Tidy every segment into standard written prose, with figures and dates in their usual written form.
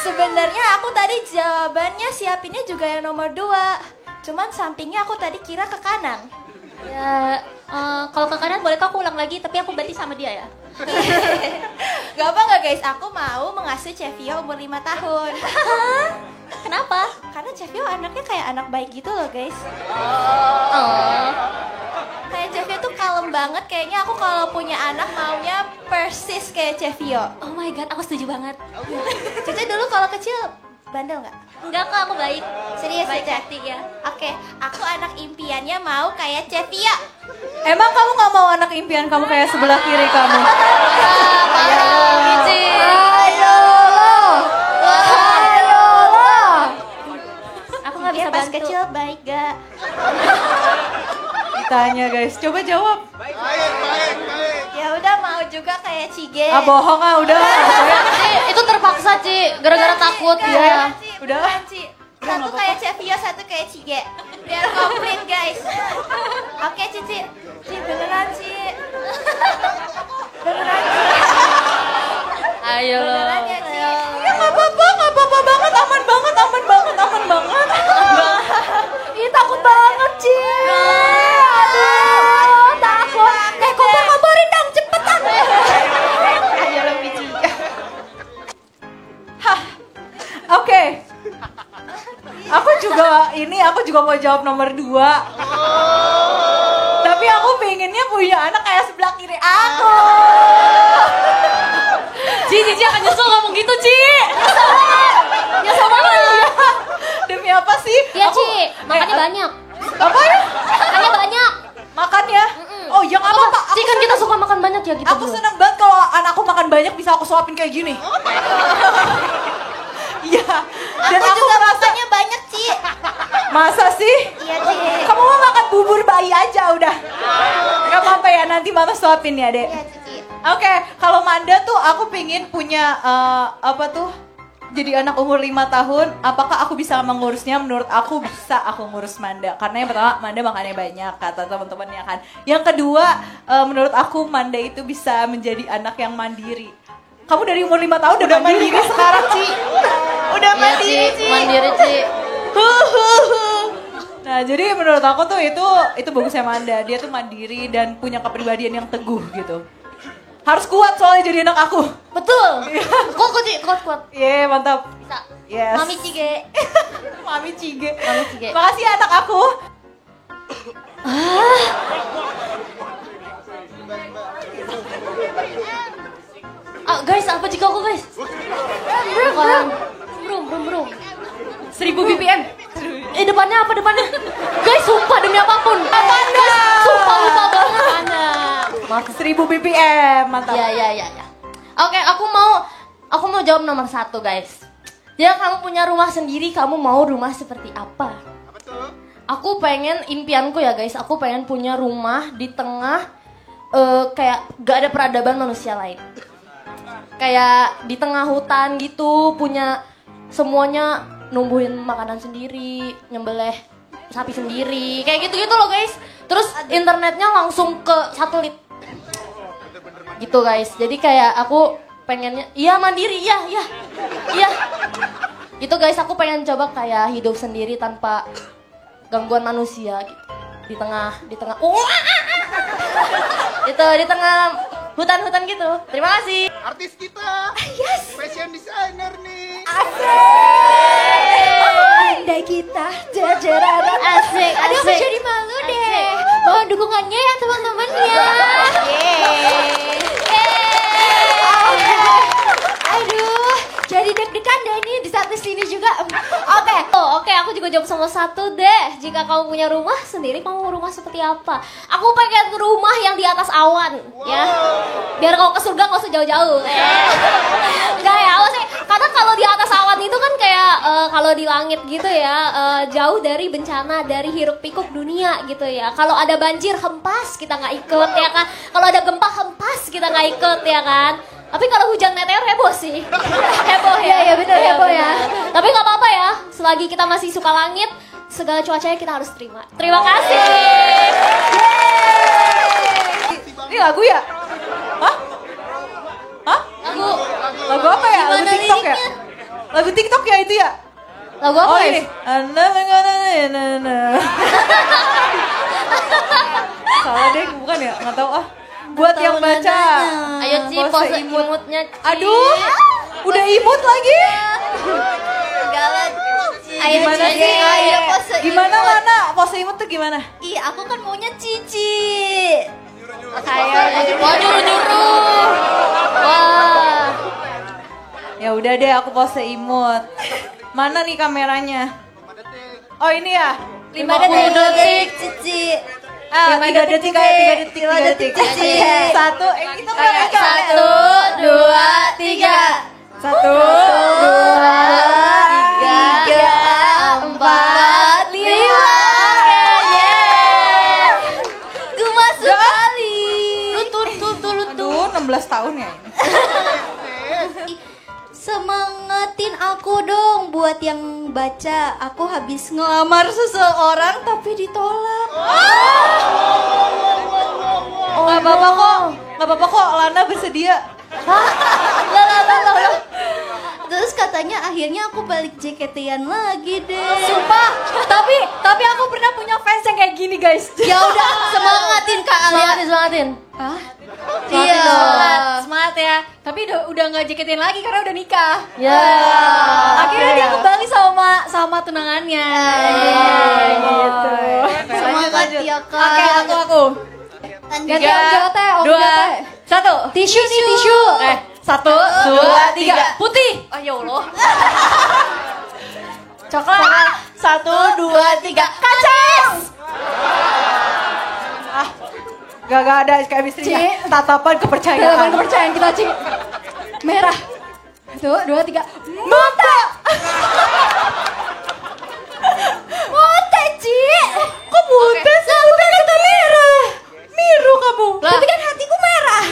Sebenarnya aku tadi jawabannya siapinnya juga yang nomor 2. Cuman sampingnya aku tadi kira ke kanan. Ya, kalau ke kanan boleh aku ulang lagi, tapi aku berarti sama dia ya. Gak apa-gak guys, aku mau mengasuh Chevio umur 5 tahun. Kenapa? Karena Chevio anaknya kayak anak baik gitu loh guys. Oh. Kayak Chevio tuh kalem banget, kayaknya aku kalau punya anak maunya persis kayak Chevio. Oh my god, aku setuju banget. Cici dulu kalau kecil bandel nggak? Enggak kok, aku baik. Serius Baik aja? hati ya. Oke, aku anak impiannya mau kayak Chevio. Emang kamu gak mau anak impian kamu kayak sebelah kiri kamu? Parah, Cici. Ayo lo. Aku nggak bisa Pas bantu. kecil baik gak? Ditanya guys, coba jawab. Baik. Ya udah mau juga kayak Cige. Bohong udah. Ci, itu terpaksa Ci, gara-gara takut. Bukan, Iya. Ci, Udah. bukan, Ci. Satu kayak Chevio, satu kayak Cige. Biar komplit guys. Oke Cici. Ci beneran Ci. Beneran Ci. Ayo lo. Beneran ya Ci. Ya gak apa-apa banget, aman banget. Ih takut banget Ci. Aduh, takut. Kabarin dong, cepetan. Ayo lo Cici. Hah, oke. Aku juga mau jawab nomor 2. Tapi aku pengennya punya anak kayak sebelah kiri aku. Cici akan nyesel ngomong gitu, Ci. Nyesel banget. Demi apa sih? Iya, Ci. Makannya banyak. Apa ya? Makannya banyak. Makan ya? Oh, yang apa? Ci kan kita suka makan banyak ya gitu. Aku seneng banget kalau anakku makan banyak bisa aku suapin kayak gini. Iya. Dan Aku juga rasanya banyak Ci. Masa sih? Iya Ci. Kamu mau makan bubur bayi aja udah. Gak apa-apa ya, nanti mama suapin ya, Dek. Iya Cici. Oke, kalau Manda tuh aku pingin punya jadi anak umur 5 tahun. Apakah aku bisa mengurusnya? Menurut aku bisa aku ngurus Manda. Karena yang pertama Manda makannya banyak kata teman-temannya kan. Yang kedua, menurut aku Manda itu bisa menjadi anak yang mandiri. Kamu dari umur 5 tahun udah mandiri sekarang, Ci. Udah Iya, mandiri, Ci. Ci. Mandiri, Ci. Nah, jadi menurut aku tuh itu bagusnya Manda. Dia tuh mandiri dan punya kepribadian yang teguh gitu. Harus kuat soalnya jadi anak aku. Betul. Kuat, Ci. Kuat. Iya, mantap. Bisa. Yes. Mami Cige. Mami Cige. Mami Cige. Makasih ya anak aku. Guys, apa jika aku, guys? Brum. 1000 BPM. Depannya apa depannya? Guys, sumpah demi apapun. Amanda. Sumpah lupa banget Anda. Maaf. 1000 BPM, mantap. Ya. Oke, aku mau jawab nomor 1, guys. Jika kamu punya rumah sendiri, kamu mau rumah seperti apa? Apa tuh? Aku pengen, impianku ya guys, aku pengen punya rumah di tengah kayak gak ada peradaban manusia lain. Kayak di tengah hutan gitu, punya semuanya, numbuhin makanan sendiri, nyembelih sapi sendiri, kayak gitu-gitu loh guys. Terus internetnya langsung ke satelit. Gitu guys, jadi kayak aku pengennya, iya mandiri, iya. Gitu guys, aku pengen coba kayak hidup sendiri tanpa gangguan manusia gitu. Di tengah itu di tengah hutan-hutan gitu. Terima kasih. Artis kita. Yes. Fashion designer nih. Anda kita jajaran. Asik. Aduh aku jadi malu deh. Mohon dukungannya ya teman-temannya. Aduh, jadi deg-degan deh ini di satu sini juga. Oke, aku juga jawab sama 1 deh. Jika kamu punya rumah sendiri, kamu mau rumah seperti apa? Aku pengen rumah yang di atas awan, ya. Biar kalau ke surga nggak usah jauh-jauh. Enggak ya, sih. Karena kalau di atas awan itu kan kayak kalau di langit gitu ya, jauh dari bencana, dari hiruk pikuk dunia gitu ya. Kalau ada banjir hempas kita nggak ikut ya kan. Kalau ada gempa hempas kita nggak ikut ya kan. Tapi kalau hujan meteor heboh sih. Heboh ya. Iya bener heboh ya. Tapi nggak apa-apa ya. Selagi kita masih suka langit, segala cuacanya kita harus terima. Terima kasih. Ini lagu ya? Hah? Lagu Lagu apa ya? Lagu Gimana TikTok ya? liriknya? Lagu TikTok ya itu ya? Lagu apa Oh guys? ini. Salah deh, bukan ya? Nggak tahu ah. Buat yang baca. Ayo Ci, pose imutnya Ci. Aduh, udah imut lagi. Galak. Ayo Gimana Cici. sih? Ayo pose Gimana imut. mana? Pose imut tuh gimana? Ih, aku kan maunya Cici. Wah, nyuruh-nyuruh. Wah. Ya udah deh, aku pose imut. Mana nih kameranya? Oh ini ya? 5 detik Cici. Ah, 3 detik kayak 3 detik. Cici. Satu, itu kan 1, 2, 3. 1, 2, 3, 4, 5. Gue masuk kali. Aduh, 16 tahun ya ini. Semangatin aku dong buat yang baca. Aku habis ngelamar seseorang tapi ditolak. Oh, nggak apa-apa kok. Nggak apa-apa kok, Lana bersedia. Lah. Terus katanya akhirnya aku balik JKT-an lagi deh. Sumpah, tapi aku pernah punya fans yang kayak gini guys. Ya udah, semangatin Kak Alia. Semangatin. Hah? Semangatin Iya. dong. Semangat ya. Tapi udah nggak JKT lagi karena udah nikah. Ya. Akhirnya dia kembali sama tunangannya. Gitu. Semangat ya Kak. Oke, aku. Lanjut. Tiga, dua, satu. Tisu nih, tisu. 1, 2, 3. Putih. Oh ya Allah. Coklat. 1, 2, 3. Kacang. Ah, gak ada chemistry-nya. Tatapan kepercayaan. Kepercayaan kita, Ci. Merah. 1, 2, 3. Mata. Mute, Ci. Kok mute sih? Mute kata merah. Miru kamu. Tapi kan hatiku merah.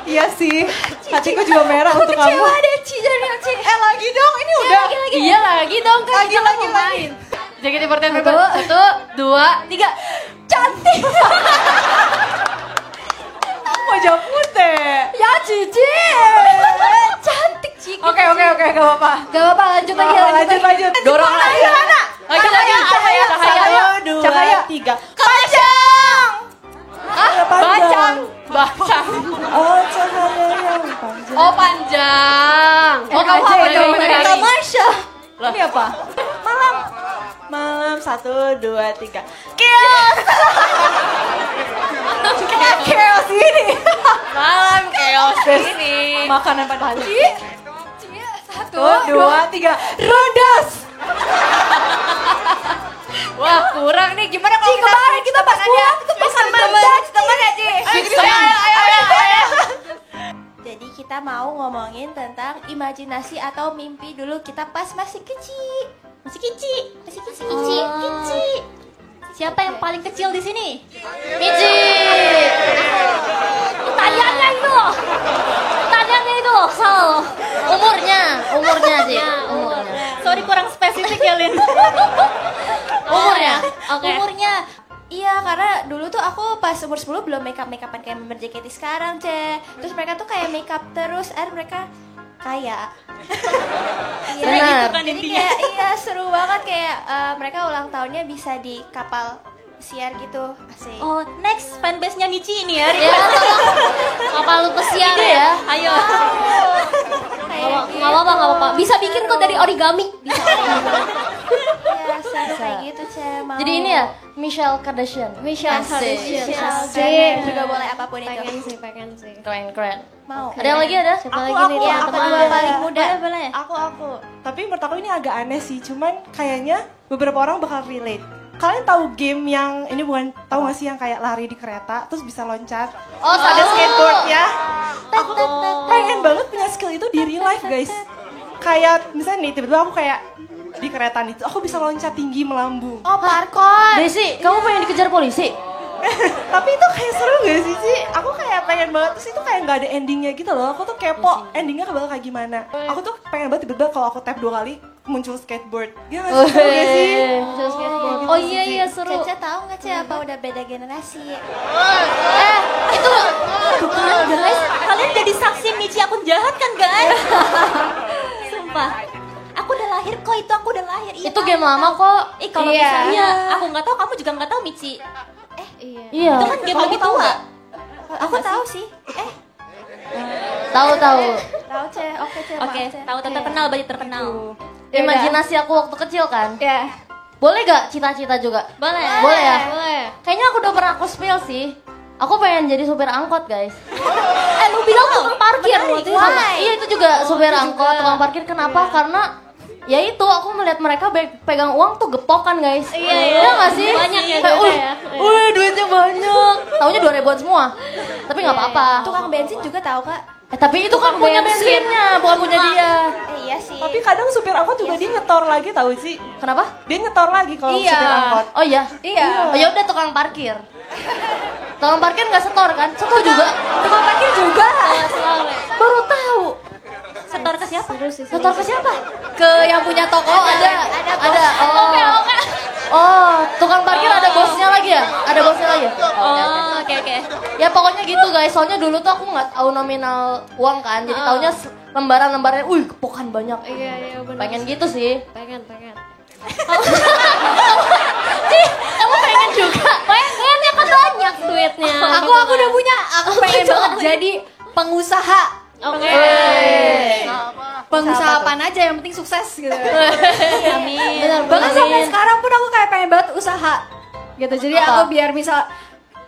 Iya sih. Hatiku juga merah untuk kamu. Kecewa deh, Ci. Jadinya, Ci. Lagi dong, ini udah. Iya lagi dong kan. Lagi. JKT48 member. 1, 2, 3. Cantik. Wajah putih. Ya, Cici. Cantik, Ci. Oke, gak apa-apa. Gak apa-apa, lanjut lagi. Lanjut. Dorong lagi. Lanjut lagi. Cahaya. 1, 2, 3. Panjang. Bacang. Oh, cahaya yang panjang. Oh panjang. Oh kamu aja apa itu, dong? mereka. Marsha. Ini apa? Malam 1, 2, 3. Chaos. Chaos ini. Malam chaos ini. Makanan pada hari. 1, 1, 2, 3. Rodas. Wah kurang nih. Gimana kalau Kemarin kita pas pulang itu makan mandat. Teman ya Ci. Ayo. Jadi kita mau ngomongin tentang imajinasi atau mimpi dulu kita pas masih kecil. Masih kecil. Siapa yang paling kecil di sini? Mici. Pertanyaannya itu loh. Sal. Umurnya Ci. Umurnya. Sorry kurang spesifik ya Lin. Umurnya. Oke. Umurnya. Iya, karena dulu tuh aku pas umur 10 belum make-upan kayak member JKT sekarang, Terus mereka tuh kayak make up terus, mereka kaya. Iya, Benar. gitu kan intinya. Iya, seru banget kayak mereka ulang tahunnya bisa di kapal pesiar gitu. Asik. Oh next fanbase-nya Michi ini ya. Ya, kapal lu pesiar ya. Ayo. Nggak apa-apa. Bisa bikin kok dari origami. Bisa. Ya, seru kayak gitu, Mau. Jadi ini ya, Michelle Kardashian. Michelle Asik. Jenner juga boleh apapun itu. Pengen sih. Keren. Mau. Ada yang lagi ada? Siapa lagi nih? Yang kedua paling muda. Boleh. Aku. Tapi menurut aku ini agak aneh sih. Cuman kayaknya beberapa orang bakal relate. Kalian tahu game yang ini bukan tahu gak sih yang kayak lari di kereta terus bisa loncat? Oh, Ada skateboardnya. Aku pengen banget punya skill itu di real life guys. Kayak misalnya nih tiba-tiba aku kayak di kereta nih, aku bisa loncat tinggi melambung. Oh, parkour. Desi, kamu pengen dikejar polisi? Tapi itu kayak seru gak sih Ci? Aku kayak pengen banget, terus itu kayak gak ada endingnya gitu loh. Aku tuh kepo endingnya bakal kayak gimana. Aku tuh pengen banget tiba-tiba kalau aku tap 2 kali muncul skateboard. Gila gak sih? Seru gak sih? Oh iya seru. Caca tahu nggak Caca apa udah beda generasi? Itu bukan guys. Kalian jadi saksi Michi akun jahat kan guys? sumpah. Aku udah lahir kok, itu aku udah lahir. Iya, Itu game lama kok. Kalau Iya. misalnya aku nggak tahu, kamu juga nggak tahu, Michi. Iya. Itu kan game Kamu lebih tahu tua. nggak? Aku tahu sih. Tahu. Tahu Ceh. Oke Ceh. Oke, maaf, Ceh. tahu terkenal, banyak terkenal. Ya Imajinasi aku waktu kecil kan. Ya. Boleh gak cita-cita juga? Boleh. Boleh ya? Boleh. Kayaknya aku udah pernah cosplay sih. Aku pengen jadi supir angkot, guys. Lu bilang tukang parkir waktu itu. Iya, itu juga supir angkot, tukang parkir. Kenapa? Karena ya itu aku melihat mereka pegang uang tuh gepokan, guys. Iya nggak sih? Banyak ya duitnya ya. Wih, duitnya banyak. Taunya 2 ribuan semua. Tapi nggak apa-apa. Tukang bensin juga tahu Kak. Tapi itu kan punya bensinnya, bukan punya dia. Iya sih. Tapi kadang supir angkot juga dia nyetor lagi tahu sih. Kenapa? Dia nyetor lagi kalau Iya. supir angkot. Oh iya. Iya. Oh ya udah tukang parkir. Tukang parkir nggak setor kan? Setor juga. Tukang parkir juga. Baru tahu. Setor ke siapa? Setor ke siapa? Ke yang punya toko ada. Ada. Oh. Oh, tukang parkir ada bosnya lagi ya? Ada bosnya lagi ya? Oh, oke. Ya pokoknya gitu guys. Soalnya dulu tuh aku nggak tahu nominal uang kan. Jadi taunya lembaran-lembarannya, gepokan banyak. Iya benar. Pengen gitu sih. Pengen. Kamu pengen juga? Pengennya kan banyak duitnya. Aku udah punya. Aku pengen banget jadi pengusaha. Oke. Pengusaha apaan aja yang penting sukses gitu. Amin. Benar Bahkan sampai sekarang pun aku kayak pengen banget usaha gitu. Jadi aku biar misal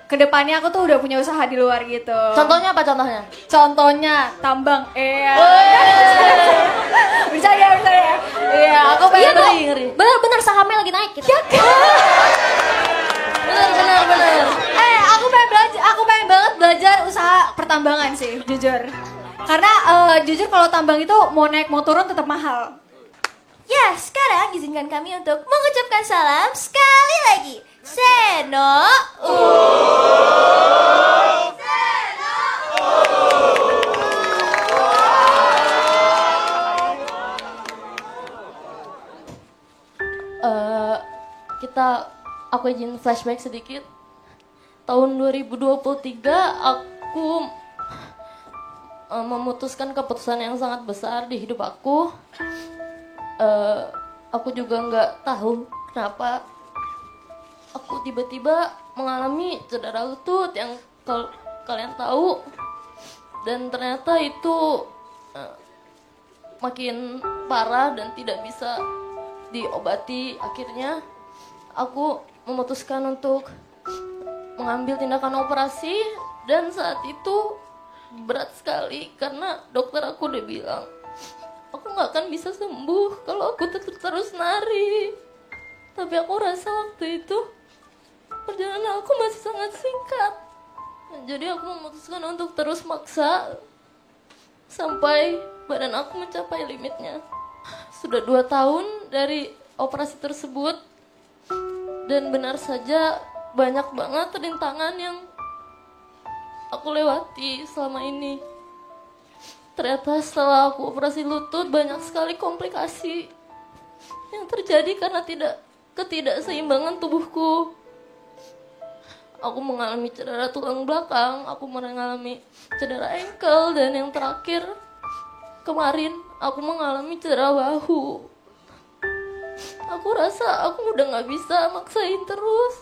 kedepannya aku tuh udah punya usaha di luar gitu. Contohnya apa contohnya? Contohnya tambang. Bisa ya. Iya, aku pengen Ngeri. Bener-bener sahamnya lagi naik gitu. Bener. aku pengen banget belajar usaha pertambangan sih, jujur. Karena jujur kalau tambang itu mau naik mau turun tetap mahal. Ya, sekarang izinkan kami untuk mengucapkan salam sekali lagi. Seno. Aku izin flashback sedikit. Tahun 2023 aku memutuskan keputusan yang sangat besar di hidup aku. Aku juga nggak tahu kenapa aku tiba-tiba mengalami cedera lutut yang kalian tahu, dan ternyata itu makin parah dan tidak bisa diobati. Akhirnya aku memutuskan untuk mengambil tindakan operasi, dan saat itu berat sekali karena dokter aku udah bilang aku nggak akan bisa sembuh kalau aku terus nari. Tapi aku rasa waktu itu perjalanan aku masih sangat singkat, jadi aku memutuskan untuk terus maksa sampai badan aku mencapai limitnya. Sudah 2 tahun dari operasi tersebut, dan benar saja banyak banget rintangan yang aku lewati selama ini. Ternyata setelah aku operasi lutut, banyak sekali komplikasi yang terjadi karena ketidakseimbangan tubuhku. Aku mengalami cedera tulang belakang, aku mengalami cedera ankle, dan yang terakhir kemarin aku mengalami cedera bahu. Aku rasa aku udah gak bisa maksain terus.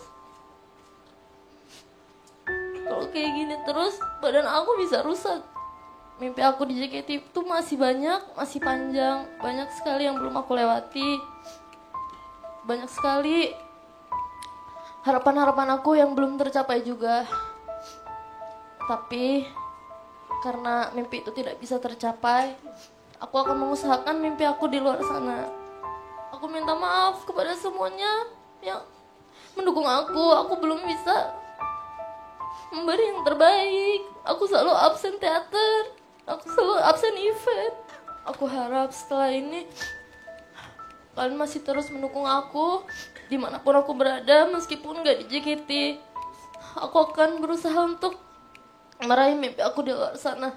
Kalau kayak gini terus, badan aku bisa rusak. Mimpi aku di JKT itu masih banyak, masih panjang. Banyak sekali yang belum aku lewati. Banyak sekali harapan-harapan aku yang belum tercapai juga. Tapi karena mimpi itu tidak bisa tercapai, aku akan mengusahakan mimpi aku di luar sana. Aku minta maaf kepada semuanya yang mendukung aku. Aku belum bisa memberi yang terbaik. Aku selalu absen teater, aku selalu absen event. Aku harap setelah ini kalian masih terus mendukung aku dimanapun aku berada, meskipun gak di JKT. Aku akan berusaha untuk meraih mimpi aku di luar sana.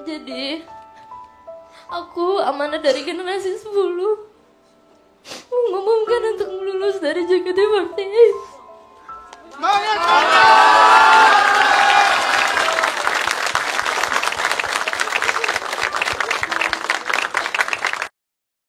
Jadi aku amanah dari generasi 10 mengumumkan untuk lulus dari JKT48. Semangat!